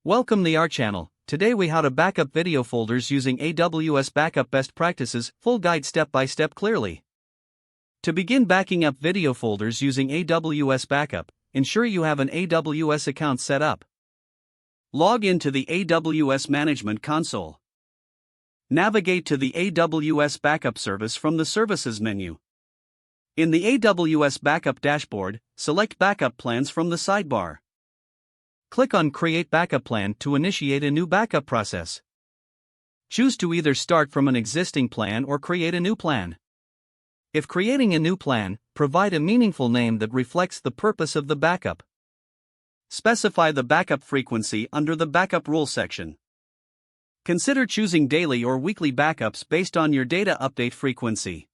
Welcome to our channel. Today we how to backup video folders using AWS Backup best practices, full guide step by step clearly. To begin backing up video folders using AWS Backup, ensure you have an AWS account set up. Log into the AWS Management Console. Navigate to the AWS Backup service from the Services menu. In the AWS Backup dashboard, select Backup Plans from the sidebar. Click on Create Backup Plan to initiate a new backup process. Choose to either start from an existing plan or create a new plan. If creating a new plan, provide a meaningful name that reflects the purpose of the backup. Specify the backup frequency under the Backup Rules section. Consider choosing daily or weekly backups based on your data update frequency.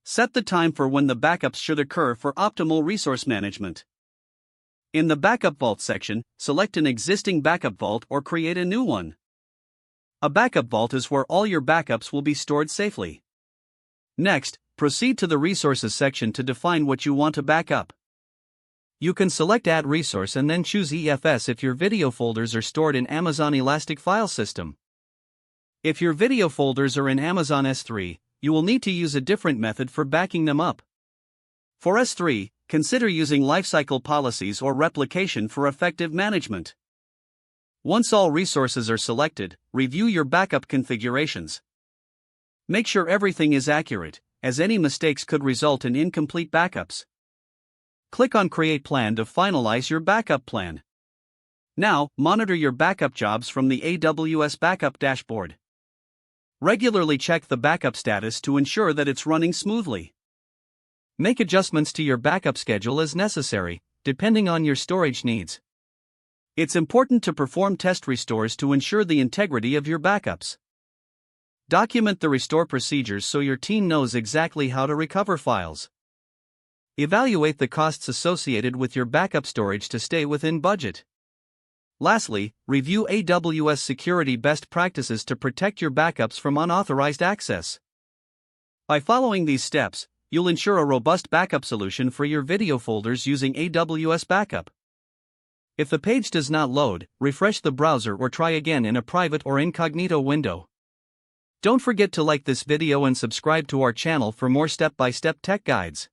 Set the time for when the backups should occur for optimal resource management. In the Backup Vault section, select an existing backup vault or create a new one. A backup vault is where all your backups will be stored safely. Next, proceed to the Resources section to define what you want to back up. You can select Add Resource and then choose EFS if your video folders are stored in Amazon Elastic File System. If your video folders are in Amazon S3, you will need to use a different method for backing them up. For S3, consider using lifecycle policies or replication for effective management. Once all resources are selected, review your backup configurations. Make sure everything is accurate, as any mistakes could result in incomplete backups. Click on Create Plan to finalize your backup plan. Now, monitor your backup jobs from the AWS Backup dashboard. Regularly check the backup status to ensure that it's running smoothly. Make adjustments to your backup schedule as necessary, depending on your storage needs. It's important to perform test restores to ensure the integrity of your backups. Document the restore procedures so your team knows exactly how to recover files. Evaluate the costs associated with your backup storage to stay within budget. Lastly, review AWS security best practices to protect your backups from unauthorized access. By following these steps, you'll ensure a robust backup solution for your video folders using AWS Backup. If the page does not load, refresh the browser or try again in a private or incognito window. Don't forget to like this video and subscribe to our channel for more step-by-step tech guides.